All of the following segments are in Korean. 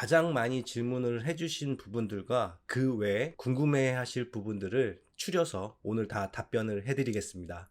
가장 많이 질문을 해주신 부분들과 그 외에 궁금해 하실 부분들을 추려서 오늘 다 답변을 해드리겠습니다.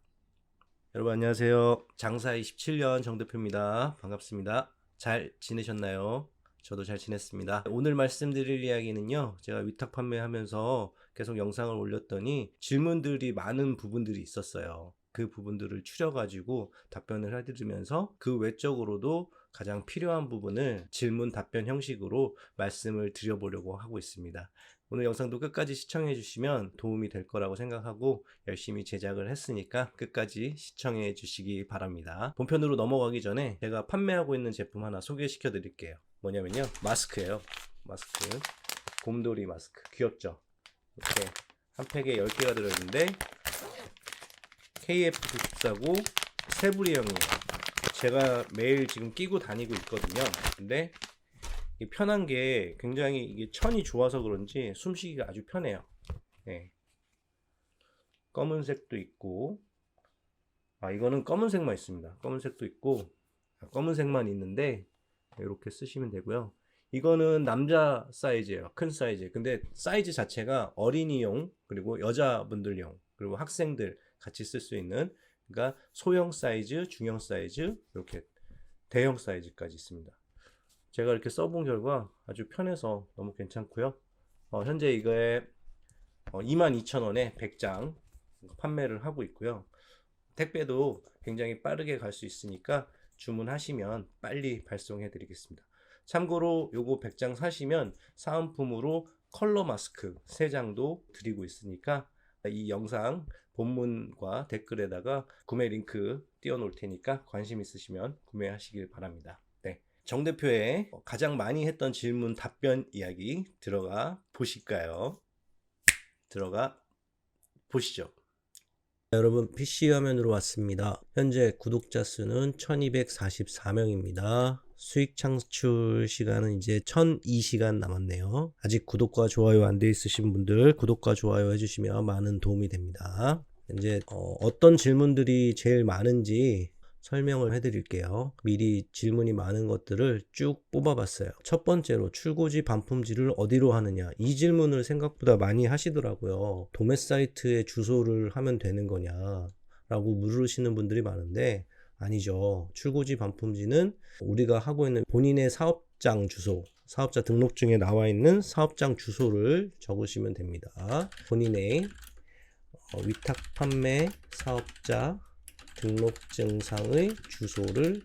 여러분 안녕하세요. 장사 27년 정 대표입니다. 반갑습니다. 잘 지내셨나요? 저도 잘 지냈습니다. 오늘 말씀드릴 이야기는요, 제가 위탁 판매하면서 계속 영상을 올렸더니 질문들이 많은 부분들이 있었어요. 그 부분들을 추려가지고 답변을 해드리면서 그 외적으로도 가장 필요한 부분을 질문 답변 형식으로 말씀을 드려보려고 하고 있습니다. 오늘 영상도 끝까지 시청해 주시면 도움이 될 거라고 생각하고 열심히 제작을 했으니까 끝까지 시청해 주시기 바랍니다. 본편으로 넘어가기 전에 제가 판매하고 있는 제품 하나 소개시켜 드릴게요. 뭐냐면요, 마스크예요. 마스크, 곰돌이 마스크. 귀엽죠? 이렇게 한 팩에 10개가 들어있는데 KF94고 세부리형이에요. 제가 매일 지금 끼고 다니고 있거든요. 근데 편한 게 굉장히 이게 천이 좋아서 그런지 숨쉬기가 아주 편해요. 네. 검은색도 있고, 이거는 검은색만 있습니다. 검은색도 있고, 검은색만 있는데 이렇게 쓰시면 되고요. 이거는 남자 사이즈예요. 큰 사이즈. 근데 사이즈 자체가 어린이용, 그리고 여자분들용, 그리고 학생들 같이 쓸 수 있는, 그러니까 소형 사이즈, 중형 사이즈, 이렇게 대형 사이즈까지 있습니다. 제가 이렇게 써본 결과 아주 편해서 너무 괜찮고요. 현재 이거에 22,000원에 100장 판매를 하고 있고요. 택배도 굉장히 빠르게 갈 수 있으니까 주문하시면 빨리 발송해 드리겠습니다. 참고로 요거 100장 사시면 사은품으로 컬러 마스크 3장도 드리고 있으니까 이 영상 본문과 댓글에다가 구매 링크 띄워 놓을 테니까 관심 있으시면 구매하시길 바랍니다. 네. 정 대표의 가장 많이 했던 질문 답변 이야기 들어가 보실까요? 들어가 보시죠. 여러분, PC 화면으로 왔습니다. 현재 구독자 수는 1244명입니다. 수익 창출 시간은 이제 1002시간 남았네요. 아직 구독과 좋아요 안 돼 있으신 분들 구독과 좋아요 해주시면 많은 도움이 됩니다. 이제 어떤 질문들이 제일 많은지 설명을 해드릴게요. 미리 질문이 많은 것들을 쭉 뽑아봤어요. 첫 번째로 출고지 반품지를 어디로 하느냐, 이 질문을 생각보다 많이 하시더라고요. 도매 사이트에 주소를 하면 되는 거냐 라고 물으시는 분들이 많은데 아니죠. 출고지 반품지는 우리가 하고 있는 본인의 사업장 주소, 사업자 등록증에 나와 있는 사업장 주소를 적으시면 됩니다. 본인의 위탁 판매 사업자 등록증상의 주소를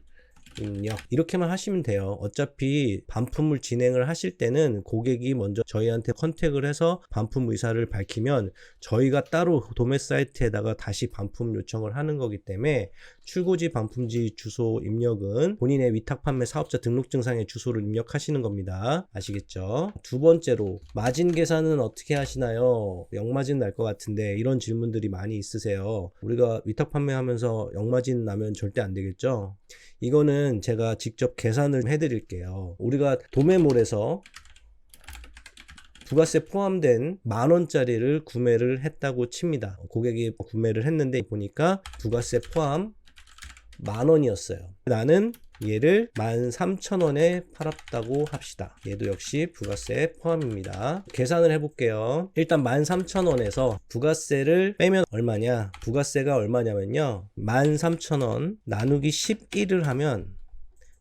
입력, 이렇게만 하시면 돼요. 어차피 반품을 진행을 하실 때는 고객이 먼저 저희한테 컨택을 해서 반품 의사를 밝히면 저희가 따로 도매 사이트에다가 다시 반품 요청을 하는 거기 때문에 출고지 반품지 주소 입력은 본인의 위탁 판매 사업자 등록증상의 주소를 입력하시는 겁니다. 아시겠죠? 두 번째로 마진 계산은 어떻게 하시나요? 역마진 날 것 같은데 이런 질문들이 많이 있으세요. 우리가 위탁 판매하면서 역마진 나면 절대 안 되겠죠? 이거는 제가 직접 계산을 해드릴게요. 우리가 도매몰에서 부가세 포함된 10,000원짜리를 구매를 했다고 칩니다. 고객이 구매를 했는데 보니까 부가세 포함 10,000원이었어요. 나는 얘를 13,000원에 팔았다고 합시다. 얘도 역시 부가세 포함입니다. 계산을 해볼게요. 일단 13,000원에서 부가세를 빼면 얼마냐? 부가세가 얼마냐면요, 13,000원 나누기 11을 하면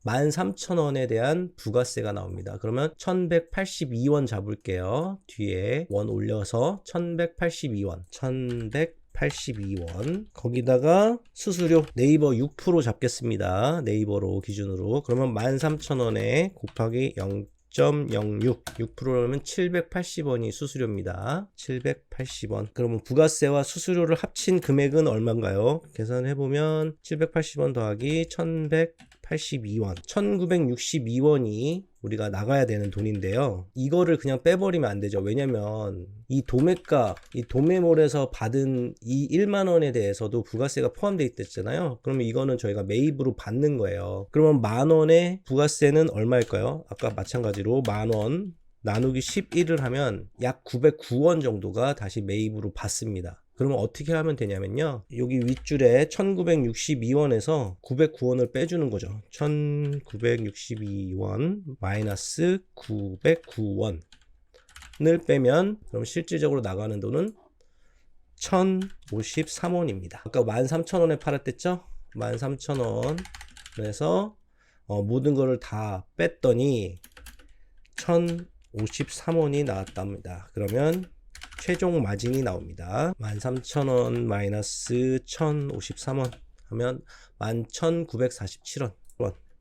13,000원에 대한 부가세가 나옵니다. 그러면 1182원 잡을게요. 뒤에 원 올려서 1182원 1182원 거기다가 수수료 네이버 6% 잡겠습니다. 네이버로 기준으로. 그러면 13,000원에 곱하기 0.06 6%라면 780원이 수수료입니다. 780원. 그러면 부가세와 수수료를 합친 금액은 얼마인가요? 계산해보면 780원 더하기 1182원 1962원이 우리가 나가야 되는 돈인데요. 이거를 그냥 빼버리면 안 되죠. 왜냐면 이 도매가, 이 도매몰에서 받은 이 10,000원에 대해서도 부가세가 포함되어 있댔잖아요. 그러면 이거는 저희가 매입으로 받는 거예요. 그러면 10,000원의 부가세는 얼마일까요? 아까 마찬가지로 10,000원 나누기 11을 하면 약 909원 정도가 다시 매입으로 받습니다. 그러면 어떻게 하면 되냐면요. 여기 윗줄에 1962원에서 909원을 빼주는 거죠. 1962원 마이너스 909원을 빼면 그럼 실질적으로 나가는 돈은 1053원입니다. 아까 13,000원에 팔았댔죠? 13,000원에서 모든 거를 다 뺐더니 1053원이 나왔답니다. 그러면 최종 마진이 나옵니다. 13,000원 마이너스 1053원 하면 11,947원.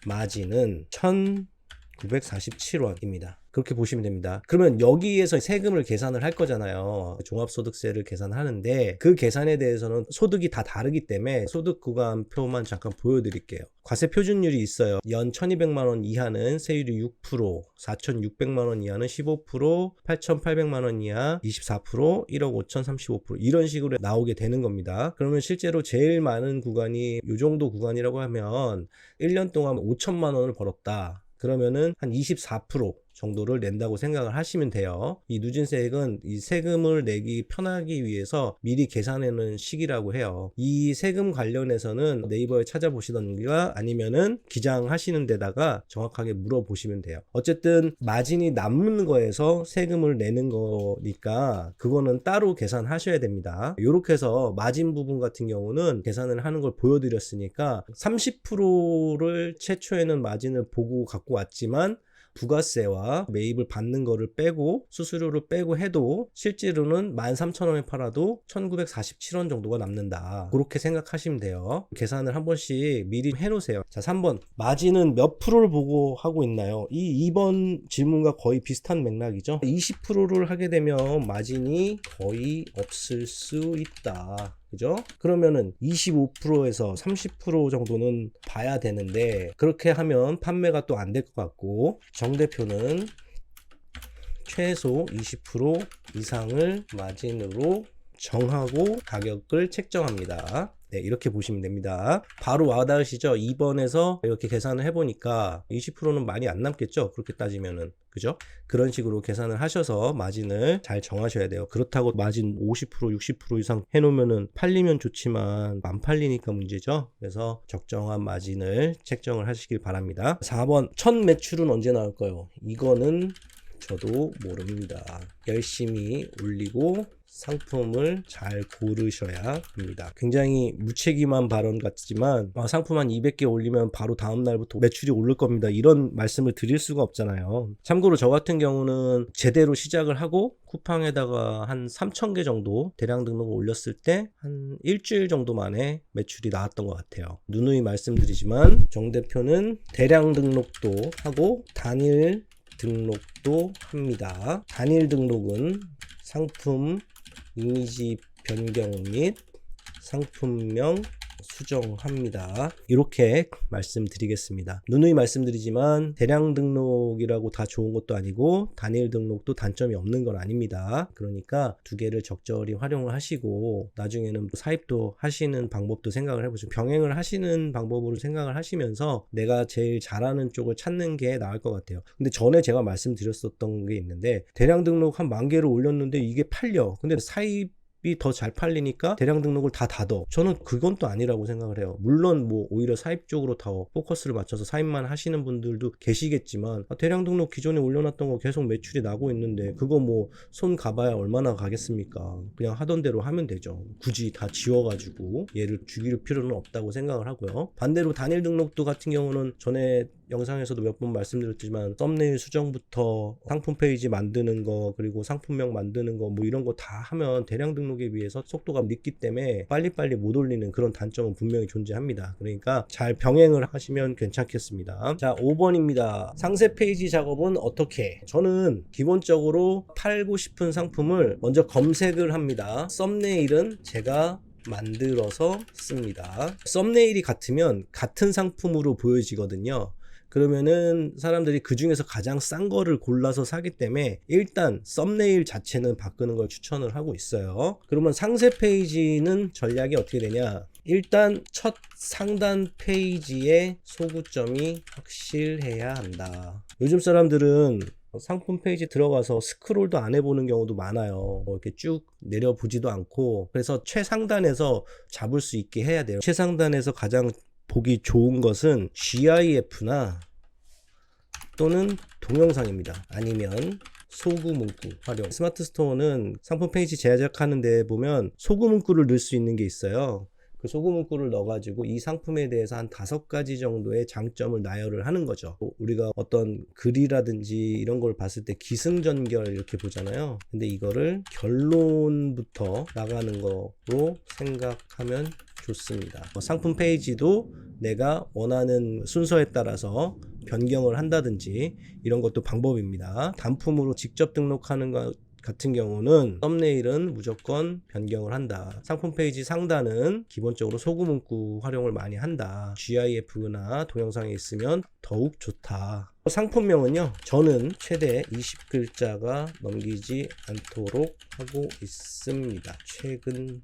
마진은 1,947원입니다. 그렇게 보시면 됩니다. 그러면 여기에서 세금을 계산을 할 거잖아요. 종합소득세를 계산하는데 그 계산에 대해서는 소득이 다 다르기 때문에 소득 구간표만 잠깐 보여드릴게요. 과세 표준율이 있어요. 연 1200만 원 이하는 세율이 6%, 4600만 원 이하는 15%, 8800만 원 이하 24%, 1억 5천 35% 이런 식으로 나오게 되는 겁니다. 그러면 실제로 제일 많은 구간이 이 정도 구간이라고 하면 1년 동안 5천만 원을 벌었다. 그러면은 한 24% 정도를 낸다고 생각을 하시면 돼요. 이 누진세액은 이 세금을 내기 편하기 위해서 미리 계산하는 식이라고 해요. 이 세금 관련해서는 네이버에 찾아보시던가 아니면은 기장하시는 데다가 정확하게 물어보시면 돼요. 어쨌든 마진이 남는 거에서 세금을 내는 거니까 그거는 따로 계산하셔야 됩니다. 이렇게 해서 마진 부분 같은 경우는 계산을 하는 걸 보여드렸으니까 30%를 최초에는 마진을 보고 갖고 왔지만 부가세와 매입을 받는 거를 빼고 수수료를 빼고 해도 실제로는 13,000원에 팔아도 1,947원 정도가 남는다. 그렇게 생각하시면 돼요. 계산을 한 번씩 미리 해놓으세요. 자, 3번 마진은 몇 프로를 보고 하고 있나요? 이 2번 질문과 거의 비슷한 맥락이죠. 20%를 하게 되면 마진이 거의 없을 수 있다. 그죠? 그러면은 25%에서 30% 정도는 봐야 되는데 그렇게 하면 판매가 또 안 될 것 같고 정 대표는 최소 20% 이상을 마진으로 정하고 가격을 책정합니다. 네, 이렇게 보시면 됩니다. 바로 와닿으시죠? 2번에서 이렇게 계산을 해보니까 20%는 많이 안 남겠죠? 그렇게 따지면은. 그죠? 그런 식으로 계산을 하셔서 마진을 잘 정하셔야 돼요. 그렇다고 마진 50%, 60% 이상 해놓으면은 팔리면 좋지만 안 팔리니까 문제죠. 그래서 적정한 마진을 책정을 하시길 바랍니다. 4번, 첫 매출은 언제 나올까요? 이거는 저도 모릅니다. 열심히 올리고 상품을 잘 고르셔야 합니다. 굉장히 무책임한 발언 같지만 상품 한 200개 올리면 바로 다음 날부터 매출이 오를 겁니다. 이런 말씀을 드릴 수가 없잖아요. 참고로 저 같은 경우는 제대로 시작을 하고 쿠팡에다가 한 3,000개 정도 대량 등록을 올렸을 때 한 일주일 정도 만에 매출이 나왔던 것 같아요. 누누이 말씀드리지만 정 대표는 대량 등록도 하고 단일 등록도 합니다. 단일 등록은 상품 이미지 변경 및 상품명 수정합니다. 이렇게 말씀드리겠습니다. 누누이 말씀드리지만 대량 등록이라고 다 좋은 것도 아니고 단일 등록도 단점이 없는 건 아닙니다. 그러니까 두 개를 적절히 활용을 하시고 나중에는 사입도 하시는 방법도 생각을 해보시고 병행을 하시는 방법으로 생각을 하시면서 내가 제일 잘하는 쪽을 찾는 게 나을 것 같아요. 근데 전에 제가 말씀드렸었던 게 있는데 대량 등록 한 10,000개를 올렸는데 이게 팔려. 근데 사입 더 잘 팔리니까 대량 등록을 다 닫어. 저는 그건 또 아니라고 생각을 해요. 물론 뭐 오히려 사입 쪽으로 더 포커스를 맞춰서 사입만 하시는 분들도 계시겠지만 대량 등록 기존에 올려놨던 거 계속 매출이 나고 있는데 그거 뭐 손 가봐야 얼마나 가겠습니까? 그냥 하던 대로 하면 되죠. 굳이 다 지워가지고 얘를 죽일 필요는 없다고 생각을 하고요. 반대로 단일 등록도 같은 경우는 전에 영상에서도 몇 번 말씀드렸지만 썸네일 수정부터 상품 페이지 만드는 거 그리고 상품명 만드는 거 뭐 이런 거 다 하면 대량 등록에 비해서 속도가 늦기 때문에 빨리빨리 못 올리는 그런 단점은 분명히 존재합니다. 그러니까 잘 병행을 하시면 괜찮겠습니다. 자, 5번입니다. 상세 페이지 작업은 어떻게? 저는 기본적으로 팔고 싶은 상품을 먼저 검색을 합니다. 썸네일은 제가 만들어서 씁니다. 썸네일이 같으면 같은 상품으로 보여지거든요. 그러면은 사람들이 그 중에서 가장 싼 거를 골라서 사기 때문에 일단 썸네일 자체는 바꾸는 걸 추천을 하고 있어요. 그러면 상세 페이지는 전략이 어떻게 되냐? 일단 첫 상단 페이지에 소구점이 확실해야 한다. 요즘 사람들은 상품 페이지 들어가서 스크롤도 안 해보는 경우도 많아요. 이렇게 쭉 내려보지도 않고, 그래서 최상단에서 잡을 수 있게 해야 돼요. 최상단에서 가장 보기 좋은 것은 GIF나 또는 동영상입니다. 아니면 소구문구 활용. 스마트 스토어는 상품 페이지 제작하는데 보면 소구문구를 넣을 수 있는 게 있어요. 그 소구문구를 넣어가지고 이 상품에 대해서 한 5가지 정도의 장점을 나열을 하는 거죠. 우리가 어떤 글이라든지 이런 걸 봤을 때 기승전결 이렇게 보잖아요. 근데 이거를 결론부터 나가는 거로 생각하면 좋습니다. 상품 페이지도 내가 원하는 순서에 따라서 변경을 한다든지 이런 것도 방법입니다. 단품으로 직접 등록하는 것 같은 경우는 썸네일은 무조건 변경을 한다. 상품 페이지 상단은 기본적으로 소구문구 활용을 많이 한다. GIF나 동영상에 있으면 더욱 좋다. 상품명은요, 저는 최대 20글자가 넘기지 않도록 하고 있습니다. 최근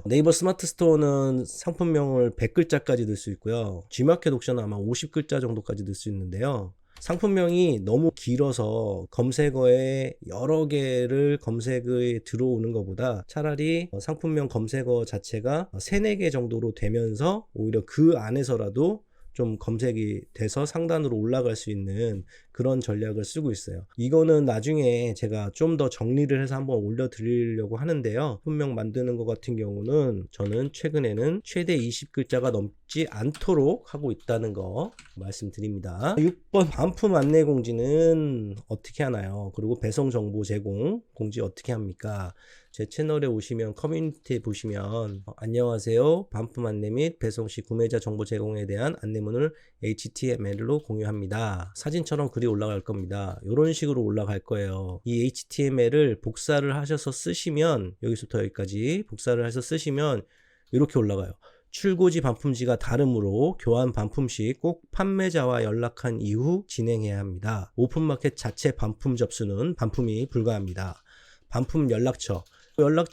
네이버 스마트 스토어는 상품명을 100글자까지 넣을 수 있고요. G마켓 옥션은 아마 50글자 정도까지 넣을 수 있는데요. 상품명이 너무 길어서 검색어에 여러 개를 검색에 들어오는 것보다 차라리 상품명 검색어 자체가 3, 4개 정도로 되면서 오히려 그 안에서라도 좀 검색이 돼서 상단으로 올라갈 수 있는 그런 전략을 쓰고 있어요. 이거는 나중에 제가 좀 더 정리를 해서 한번 올려드리려고 하는데요. 분명 만드는 것 같은 경우는 저는 최근에는 최대 20글자가 넘지 않도록 하고 있다는 거 말씀드립니다. 6번 반품 안내 공지는 어떻게 하나요? 그리고 배송 정보 제공 공지 어떻게 합니까? 제 채널에 오시면 커뮤니티에 보시면 안녕하세요. 반품 안내 및 배송 시 구매자 정보 제공에 대한 안내문을 HTML로 공유합니다. 사진처럼 글이 올라갈 겁니다. 이런 식으로 올라갈 거예요. 이 HTML을 복사를 하셔서 쓰시면 여기서부터 여기까지 복사를 해서 쓰시면 이렇게 올라가요. 출고지 반품지가 다르므로 교환 반품 시 꼭 판매자와 연락한 이후 진행해야 합니다. 오픈마켓 자체 반품 접수는 반품이 불가합니다. 반품 연락처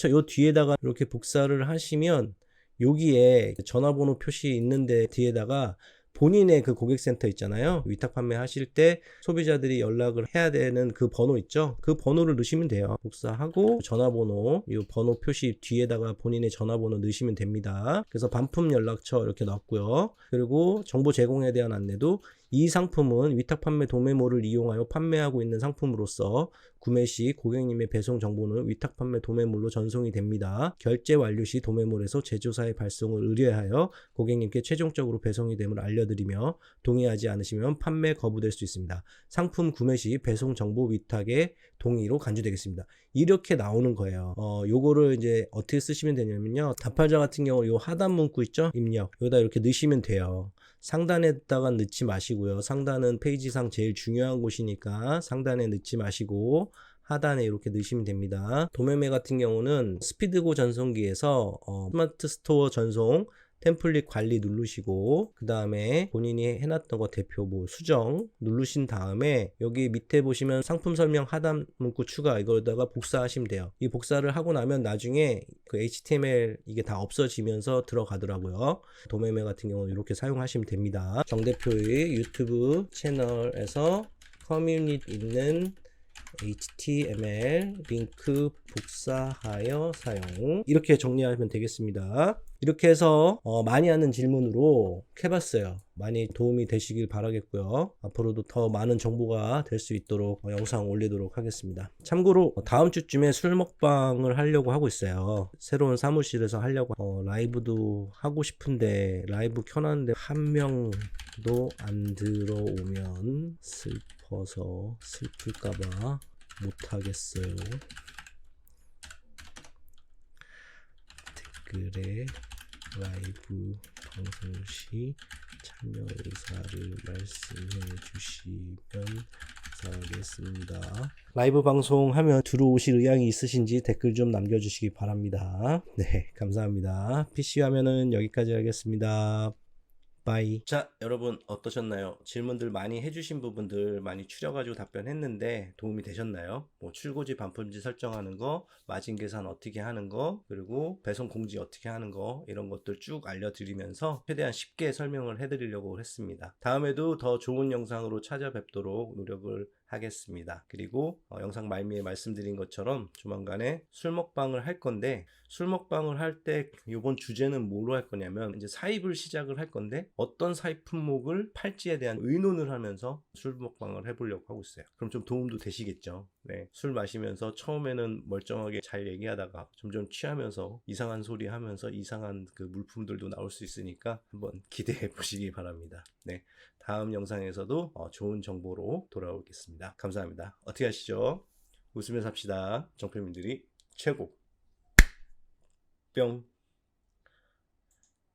요 뒤에다가 이렇게 복사를 하시면 여기에 전화번호 표시 있는데 뒤에다가 본인의 그 고객센터 있잖아요. 위탁 판매 하실 때 소비자들이 연락을 해야 되는 그 번호 있죠. 그 번호를 넣으시면 돼요. 복사하고 전화번호 이 번호 표시 뒤에다가 본인의 전화번호 넣으시면 됩니다. 그래서 반품 연락처 이렇게 넣었고요. 그리고 정보 제공에 대한 안내도 이 상품은 위탁 판매 도메모를 이용하여 판매하고 있는 상품으로서 구매 시 고객님의 배송 정보는 위탁 판매 도메모로 전송이 됩니다. 결제 완료 시 도메모에서 제조사의 발송을 의뢰하여 고객님께 최종적으로 배송이 됨을 알려드리며 동의하지 않으시면 판매 거부될 수 있습니다. 상품 구매 시 배송 정보 위탁의 동의로 간주되겠습니다. 이렇게 나오는 거예요. 요거를 이제 어떻게 쓰시면 되냐면요. 답할자 같은 경우 요 하단 문구 있죠? 입력. 여기다 이렇게 넣으시면 돼요. 상단에다가 넣지 마시고요. 상단은 페이지상 제일 중요한 곳이니까 상단에 넣지 마시고 하단에 이렇게 넣으시면 됩니다. 도매매 같은 경우는 스피드고 전송기에서 스마트 스토어 전송 템플릿 관리 누르시고 그 다음에 본인이 해놨던 거 대표 수정 누르신 다음에 여기 밑에 보시면 상품 설명 하단 문구 추가 이거다가 복사하시면 돼요. 이 복사를 하고 나면 나중에 그 HTML 이게 다 없어지면서 들어가더라고요. 도매매 같은 경우는 이렇게 사용하시면 됩니다. 정 대표의 유튜브 채널에서 커뮤니티 있는 HTML 링크 복사하여 사용 이렇게 정리하면 되겠습니다. 이렇게 해서 많이 하는 질문으로 해봤어요. 많이 도움이 되시길 바라겠고요. 앞으로도 더 많은 정보가 될 수 있도록 영상 올리도록 하겠습니다. 참고로 다음 주쯤에 술 먹방을 하려고 하고 있어요. 새로운 사무실에서 하려고 라이브도 하고 싶은데 라이브 켜놨는데 한 명도 안 들어오면 슬퍼서 슬플까봐 못하겠어요. 댓글에 라이브 방송 시 참여 의사를 말씀해 주시면 감사하겠습니다. 라이브 방송 하면 들어오실 의향이 있으신지 댓글 좀 남겨주시기 바랍니다. 네, 감사합니다. PC 화면은 여기까지 하겠습니다. 바이. 자, 여러분 어떠셨나요? 질문들 많이 해주신 부분들 많이 추려가지고 답변했는데 도움이 되셨나요? 출고지 반품지 설정하는 거, 마진 계산 어떻게 하는 거, 그리고 배송 공지 어떻게 하는 거 이런 것들 쭉 알려드리면서 최대한 쉽게 설명을 해드리려고 했습니다. 다음에도 더 좋은 영상으로 찾아뵙도록 노력을 하겠습니다. 그리고 영상 말미에 말씀드린 것처럼 조만간에 술 먹방을 할 건데, 술 먹방을 할 때 이번 주제는 뭐로 할 거냐면 이제 사입을 시작을 할 건데 어떤 사입 품목을 팔지에 대한 의논을 하면서 술 먹방을 해보려고 하고 있어요. 그럼 좀 도움도 되시겠죠? 네, 술 마시면서 처음에는 멀쩡하게 잘 얘기하다가 점점 취하면서 이상한 소리 하면서 이상한 그 물품들도 나올 수 있으니까 한번 기대해 보시기 바랍니다. 네, 다음 영상에서도 좋은 정보로 돌아오겠습니다. 감사합니다. 어떻게 하시죠? 웃으며 삽시다. 정표민들이 최고. 뿅.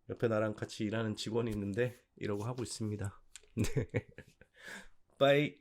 옆에 나랑 같이 일하는 직원이 있는데 이러고 하고 있습니다. 네. 빠이.